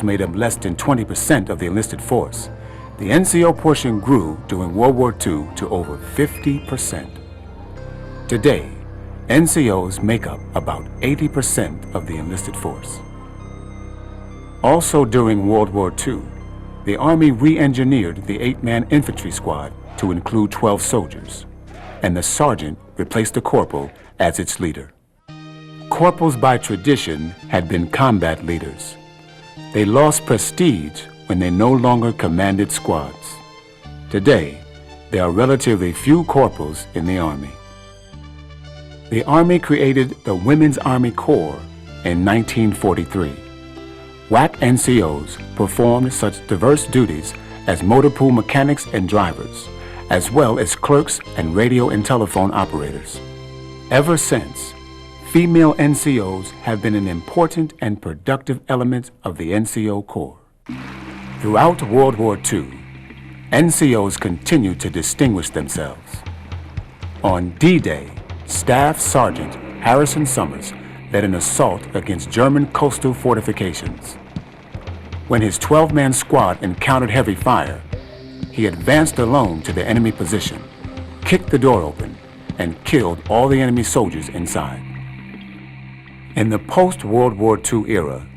made up less than 20% of the enlisted force, the NCO portion grew during World War II to over 50%. Today, NCOs make up about 80% of the enlisted force. Also during World War II, the Army re-engineered the 8-man infantry squad to include 12 soldiers, and the sergeant replaced the corporal as its leader. Corporals by tradition had been combat leaders. They lost prestige when they no longer commanded squads. Today, there are relatively few corporals in the Army. The Army created the Women's Army Corps in 1943. WAC NCOs performed such diverse duties as motor pool mechanics and drivers, as well as clerks and radio and telephone operators. Ever since, female NCOs have been an important and productive element of the NCO Corps. Throughout World War II, NCOs continued to distinguish themselves. On D-Day, Staff Sergeant Harrison Summers led an assault against German coastal fortifications. When his 12-man squad encountered heavy fire, he advanced alone to the enemy position, kicked the door open, and killed all the enemy soldiers inside. In the post-World War II era,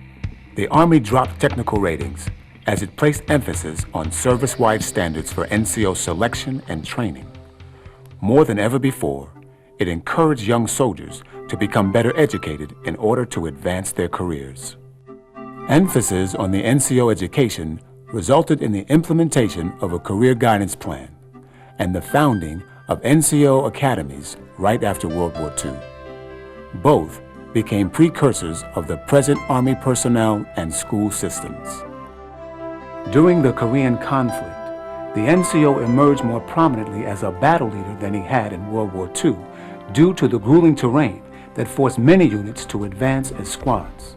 the Army dropped technical ratings as it placed emphasis on service-wide standards for NCO selection and training. More than ever before, it encouraged young soldiers to become better educated in order to advance their careers. Emphasis on the NCO education resulted in the implementation of a career guidance plan and the founding of NCO academies right after World War II. Both became precursors of the present Army personnel and school systems. During the Korean conflict, the NCO emerged more prominently as a battle leader than he had in World War II due to the grueling terrain that forced many units to advance as squads.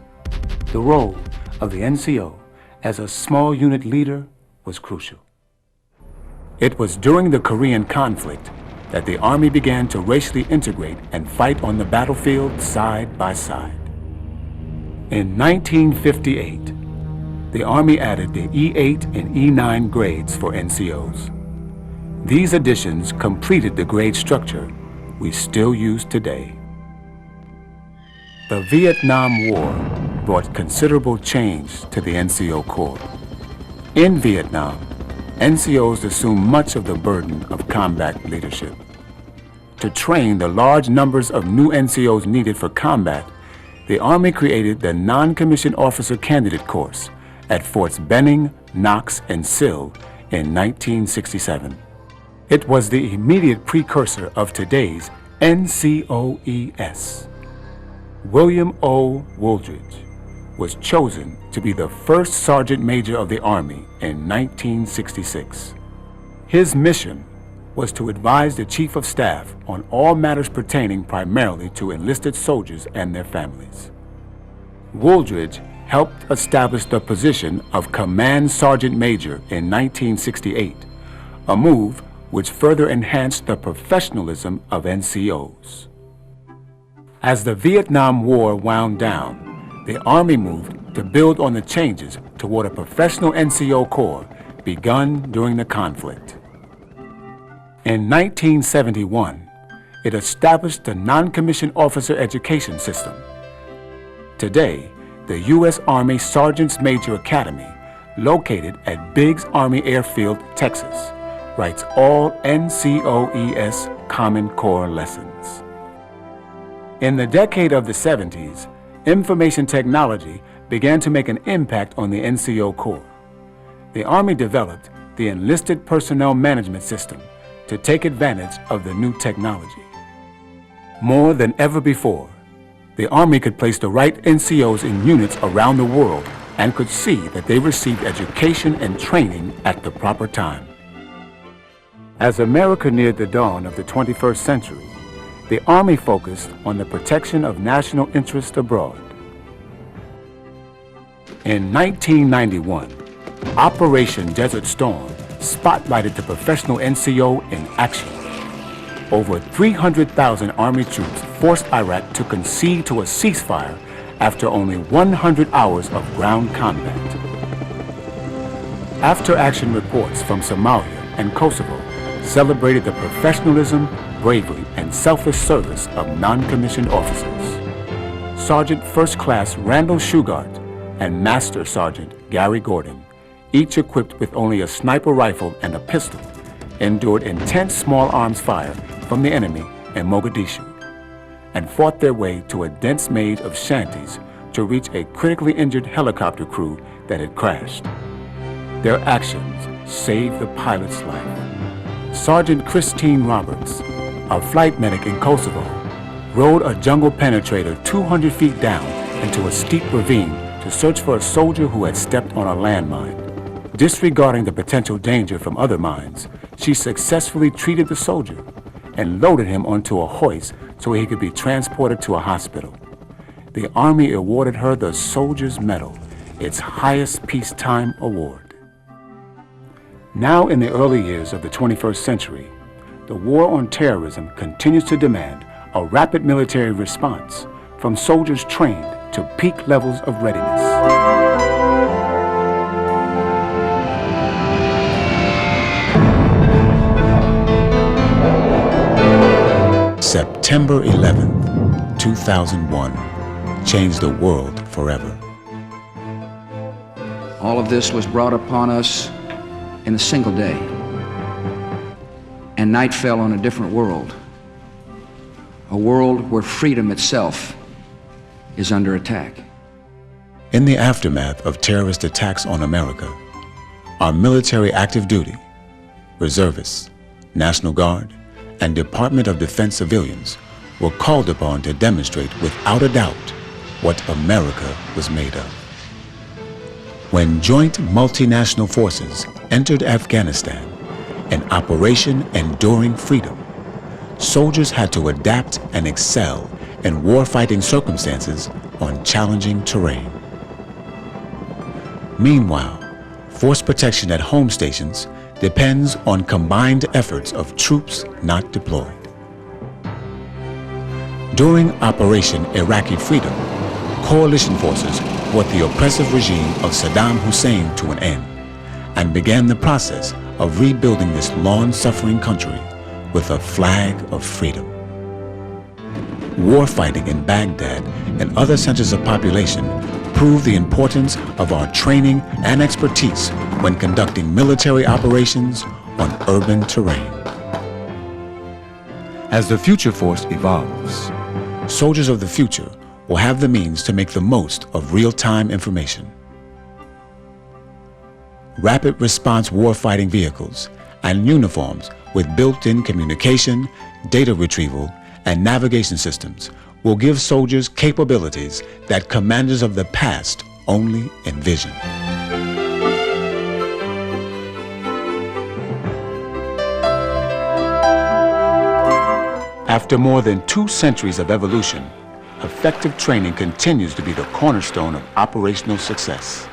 The role of the NCO as a small unit leader was crucial. It was during the Korean conflict that the Army began to racially integrate and fight on the battlefield side by side. In 1958, the Army added the E8 and E9 grades for NCOs. These additions completed the grade structure we still use today. The Vietnam War brought considerable change to the NCO Corps. In Vietnam, NCOs assumed much of the burden of combat leadership. To train the large numbers of new NCOs needed for combat, the Army created the Non-Commissioned Officer Candidate Course at Forts Benning, Knox, and Sill in 1967. It was the immediate precursor of today's NCOES. William O. Wooldridge was chosen to be the first Sergeant Major of the Army in 1966. His mission was to advise the Chief of Staff on all matters pertaining primarily to enlisted soldiers and their families. Wooldridge helped establish the position of Command Sergeant Major in 1968, a move which further enhanced the professionalism of NCOs. As the Vietnam War wound down, the Army moved to build on the changes toward a professional NCO Corps begun during the conflict. In 1971, it established the Non-Commissioned Officer Education System. Today, the U.S. Army Sergeants Major Academy, located at Biggs Army Airfield, Texas, writes all NCOES Common Core lessons. In the decade of the 70s, information technology began to make an impact on the NCO Corps. The Army developed the Enlisted Personnel Management System to take advantage of the new technology. More than ever before, the Army could place the right NCOs in units around the world and could see that they received education and training at the proper time. As America neared the dawn of the 21st century, the Army focused on the protection of national interests abroad. In 1991, Operation Desert Storm spotlighted the professional NCO in action. Over 300,000 Army troops forced Iraq to concede to a ceasefire after only 100 hours of ground combat. After-action reports from Somalia and Kosovo celebrated the professionalism, bravery, and selfless service of non-commissioned officers. Sergeant First Class Randall Shugart and Master Sergeant Gary Gordon, each equipped with only a sniper rifle and a pistol, endured intense small arms fire from the enemy in Mogadishu and fought their way to a dense maze of shanties to reach a critically injured helicopter crew that had crashed. Their actions saved the pilot's life. Sergeant Christine Roberts, a flight medic in Kosovo, rode a jungle penetrator 200 feet down into a steep ravine to search for a soldier who had stepped on a landmine. Disregarding the potential danger from other mines, she successfully treated the soldier and loaded him onto a hoist so he could be transported to a hospital. The Army awarded her the Soldier's Medal, its highest peacetime award. Now in the early years of the 21st century, the war on terrorism continues to demand a rapid military response from soldiers trained to peak levels of readiness. September 11th, 2001, changed the world forever. All of this was brought upon us in a single day, and night fell on a different world, a world where freedom itself is under attack. In the aftermath of terrorist attacks on America, our military active duty, reservists, National Guard, and Department of Defense civilians were called upon to demonstrate without a doubt what America was made of. When joint multinational forces entered Afghanistan in Operation Enduring Freedom, soldiers had to adapt and excel in warfighting circumstances on challenging terrain. Meanwhile, force protection at home stations depends on combined efforts of troops not deployed. During Operation Iraqi Freedom, coalition forces brought the oppressive regime of Saddam Hussein to an end and began the process of rebuilding this long-suffering country with a flag of freedom. Warfighting in Baghdad and other centers of population proved the importance of our training and expertise when conducting military operations on urban terrain. As the future force evolves, soldiers of the future will have the means to make the most of real-time information. Rapid response warfighting vehicles and uniforms with built-in communication, data retrieval, and navigation systems will give soldiers capabilities that commanders of the past only envisioned. After more than 2 centuries of evolution, effective training continues to be the cornerstone of operational success.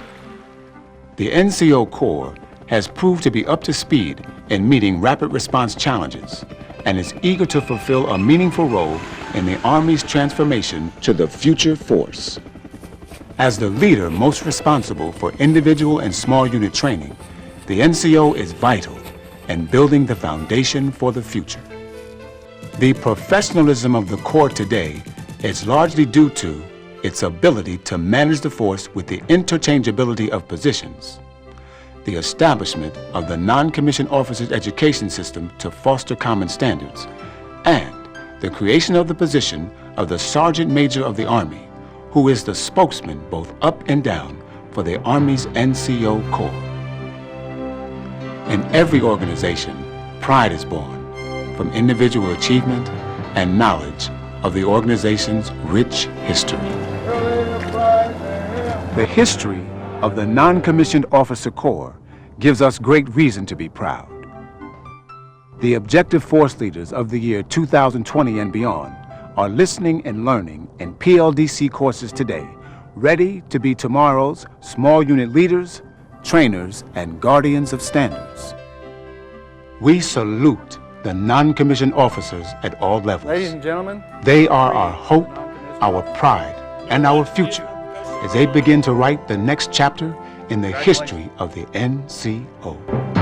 The NCO Corps has proved to be up to speed in meeting rapid response challenges and is eager to fulfill a meaningful role in the Army's transformation to the future force. As the leader most responsible for individual and small unit training, the NCO is vital in building the foundation for the future. The professionalism of the Corps today is largely due to its ability to manage the force with the interchangeability of positions, the establishment of the non-commissioned officers education system to foster common standards, and the creation of the position of the Sergeant Major of the Army, who is the spokesman both up and down for the Army's NCO Corps. In every organization, pride is born from individual achievement and knowledge of the organization's rich history. The history of the Non-Commissioned Officer Corps gives us great reason to be proud. The objective force leaders of the year 2020 and beyond are listening and learning in PLDC courses today, ready to be tomorrow's small unit leaders, trainers, and guardians of standards. We salute the non-commissioned officers at all levels. Ladies and gentlemen, they are our hope, our pride, and our future as they begin to write the next chapter in the history of the NCO.